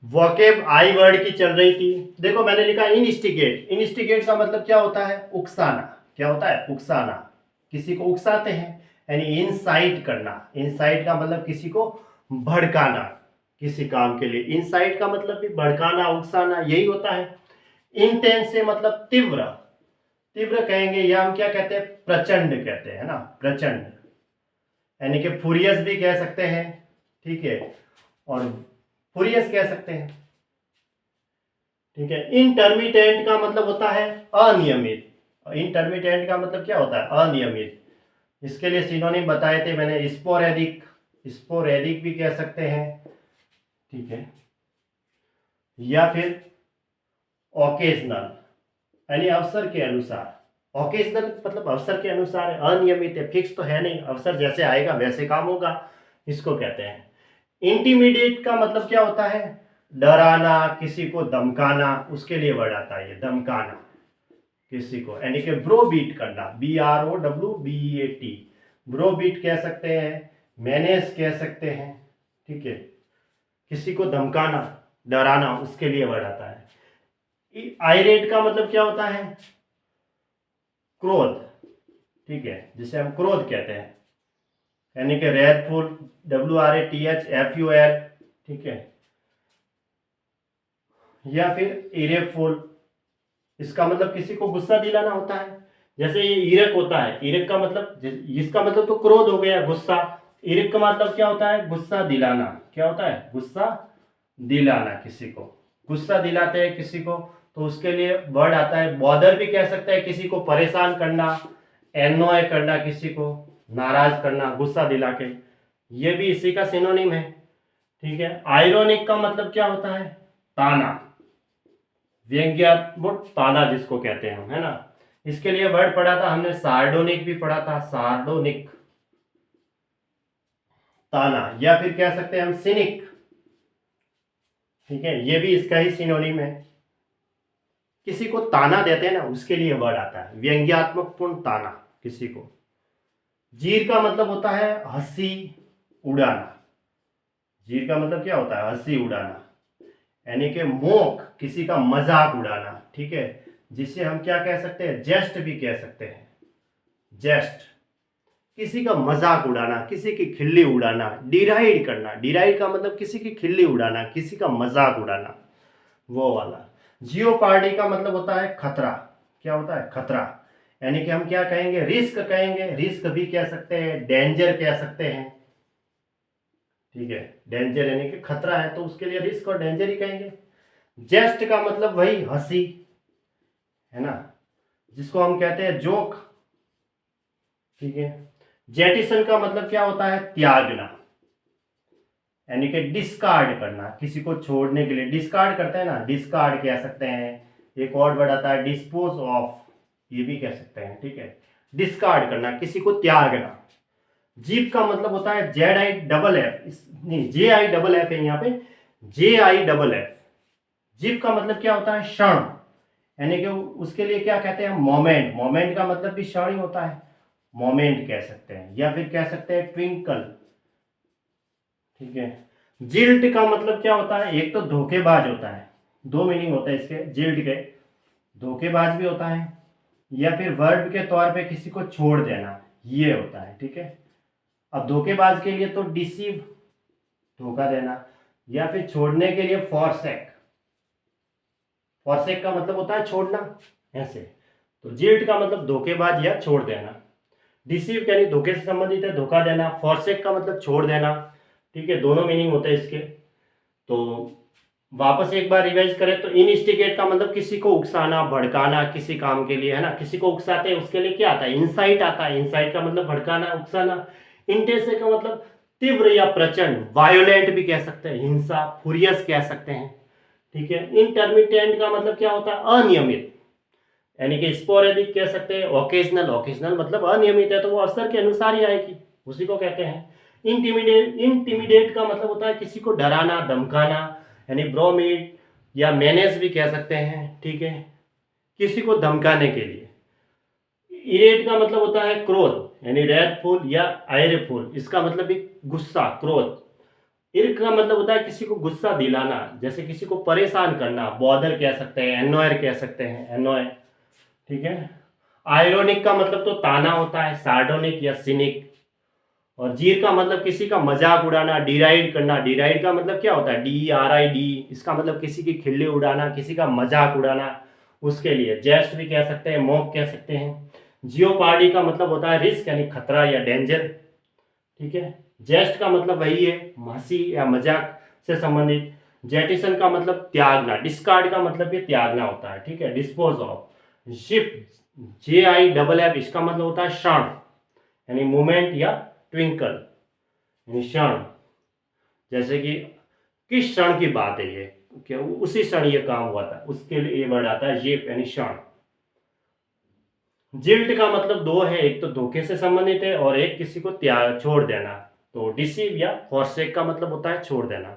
Vocab आई word की चल रही थी। देखो मैंने लिखा इनस्टिगेट। इनस्टिगेट का मतलब क्या होता है? उकसाना। क्या होता है? उकसाना। किसी को उकसाते हैं, यानी इंसाइट करना। इंसाइट का मतलब किसी को भड़काना किसी काम के लिए। इंसाइट का मतलब भी भड़काना, उकसाना, यही होता है। इंटेंस से मतलब तीव्र। तीव्र कहेंगे, या हम क्या कहते हैं? प्रचंड कहते हैं ना, प्रचंड। यानी कि फुरियस भी कह सकते हैं, ठीक है, और फुरियस कह सकते हैं, ठीक है। इंटरमिटेंट का मतलब होता है अनियमित। इंटरमिटेंट का मतलब क्या होता है? अनियमित। इसके लिए सिनोनिम बताए थे मैंने, स्पोरेडिक। स्पोरेडिक भी कह सकते हैं, ठीक है, या फिर ओकेजनल, यानी अवसर के अनुसार। ओकेजनल मतलब अवसर के अनुसार है, अनियमित है, फिक्स तो है नहीं, अवसर जैसे आएगा वैसे काम होगा, इसको कहते हैं। इंटीमीडिएट का मतलब क्या होता है? डराना, किसी को धमकाना, उसके लिए वर्ड आता है ये, धमकाना किसी को, यानी कि ब्रो बीट करना, BROWBEAT। ब्रो बीट कह सकते हैं, मैनेज कह सकते हैं, ठीक है। किसी को धमकाना, डराना, उसके लिए वर्ड आता है। आयरेट का मतलब क्या होता है? क्रोध, ठीक है, जिसे हम क्रोध कहते हैं, यानी कि रेथफुल, WRATHFUL, ठीक है, या फिर इरेफुल। इसका मतलब किसी को गुस्सा दिलाना होता है। जैसे ये ईरक होता है, ईरक का मतलब, इसका मतलब तो क्रोध हो गया, गुस्सा। ईरक का मतलब क्या होता है? गुस्सा दिलाना। क्या होता है? गुस्सा दिलाना, किसी को गुस्सा दिलाते हैं किसी को, तो उसके लिए वर्ड आता है बॉदर भी कह सकते हैं, किसी को परेशान करना, एनोय करना, किसी को नाराज करना गुस्सा दिला के, ये भी इसी का सिनोनिम है, ठीक है। आयरोनिक का मतलब क्या होता है? ताना, व्यंग्यात्मक ताना जिसको कहते हैं हम, है ना। इसके लिए वर्ड पढ़ा था हमने, सार्डोनिक भी पढ़ा था, सार्डोनिक, ताना, या फिर कह सकते हैं हम सिनिक, ठीक है, ये भी इसका ही सिनोनिम है। किसी को ताना देते हैं ना, उसके लिए वर्ड आता है व्यंग्यात्मक पूर्ण ताना किसी को। जीर का मतलब होता है हंसी उड़ाना। जीर का मतलब क्या होता है? हंसी उड़ाना, यानी कि मोक, किसी का मजाक उड़ाना, ठीक है, जिसे हम क्या कह सकते हैं? जेस्ट भी कह सकते हैं, जेस्ट, किसी का मजाक उड़ाना, किसी की खिल्ली उड़ाना। डिराइड करना, डिराइड का मतलब किसी की खिल्ली उड़ाना, किसी का मजाक उड़ाना, वो वाला। जियोपार्डी का मतलब होता है खतरा। क्या होता है? खतरा, यानी कि हम क्या कहेंगे? रिस्क कहेंगे, रिस्क भी कह सकते हैं, डेंजर कह सकते हैं, ठीक है। डेंजर यानी कि खतरा है, तो उसके लिए रिस्क और डेंजर ही कहेंगे। जेस्ट का मतलब वही हंसी, है ना, जिसको हम कहते हैं जोक, ठीक है। जेटिसन का मतलब क्या होता है? त्यागना, यानी कि डिस्कार्ड करना, किसी को छोड़ने के लिए डिस्कार्ड करते हैं ना, डिस्कार्ड कह सकते हैं। एक और वर्ड आता है डिस्पोज ऑफ, ये भी कह सकते हैं, ठीक है। डिस्कार्ड करना, किसी को त्यागना। जीप का मतलब होता है ZIFF, नहीं JIFF है यहाँ पे, JIFF। जीप का मतलब क्या होता है? क्षण, यानी कि उसके लिए क्या कहते हैं? मोमेंट। मोमेंट का मतलब भी क्षण ही होता है, मोमेंट कह सकते हैं, या फिर कह सकते हैं ट्विंकल, ठीक है। जिल्ट का मतलब क्या होता है? एक तो धोखेबाज होता है, दो मीनिंग होता है इसके जिल्ट के, धोखेबाज भी होता है, या फिर वर्ब के तौर पे किसी को छोड़ देना, ये होता है, ठीक है। अब धोखेबाज के लिए तो डिसीव, धोखा देना, या फिर छोड़ने के लिए फॉरसेक। फॉरसेक का मतलब होता है छोड़ना, ऐसे। तो जिल्ट का मतलब धोखेबाज या छोड़ देना। डिसीव यानी धोखे से संबंधित है, धोखा देना। फॉरसेक का मतलब छोड़ देना, ठीक है, दोनों मीनिंग होते हैं इसके। तो वापस एक बार रिवाइज करें तो इनस्टिगेट का मतलब किसी को उकसाना, भड़काना किसी काम के लिए, है ना। किसी को उकसाते हैं, उसके लिए क्या आता है? इंसाइट आता है। इंसाइट का मतलब भड़काना, उकसाना। इंटेंस का मतलब तीव्र या प्रचंड, वायोलेंट भी कह सकते हैं, हिंसा, फुरियस कह सकते हैं, ठीक है। इंटरमिटेंट का मतलब क्या होता है? अनियमित, यानी कि स्पोरेडिक कह सकते हैं। ओकेजनल, ओकेजनल मतलब अनियमित है, तो वो अवसर के अनुसार ही आएगी, उसी को कहते हैं। इंटिमिडेट, इंटिमिडेट का मतलब होता है किसी को डराना, धमकाना, यानी ब्रोमीड या मैनेज भी कह सकते हैं, ठीक है, किसी को धमकाने के लिए। इरेट का मतलब होता है क्रोध, यानी रेथफुल या आयरफुल, इसका मतलब भी गुस्सा, क्रोध। इर्क का मतलब होता है किसी को गुस्सा दिलाना, जैसे किसी को परेशान करना, बॉदर कह सकते हैं, एनॉयर कह सकते हैं, एनॉय। ठीक है। आयरोनिक का मतलब तो ताना होता है, सार्डोनिक या सिनिक। और जीर का मतलब किसी का मजाक उड़ाना, डिराइड करना। डिराइड का मतलब क्या होता है, DRID, इसका मतलब किसी की खिल्ली उड़ाना, किसी का मजाक उड़ाना, उसके लिए। जेस्ट भी कह सकते हैं, मॉक कह सकते हैं। जियोपार्डी का मतलब होता है रिस्क यानी खतरा या डेंजर। ठीक है। जेस्ट का मतलब वही है, हंसी या मजाक से संबंधित। जेटिसन का मतलब त्यागना। डिस्कार्ड का मतलब ये त्यागना होता है। ठीक है। Dispose of. शिप, JIFF, इसका मतलब होता है क्षण यानी मोमेंट या ट्विंकल यानी क्षण। जैसे कि किस क्षण की बात है ये, क्या उसी क्षण ये काम हुआ था, उसके लिए ये वर्ड आता है जिप यानी क्षण। जिल्ट का मतलब दो है, एक तो धोखे से संबंधित है और एक किसी को त्याग छोड़ देना। तो डिसीव या फॉरसेक का मतलब होता है छोड़ देना।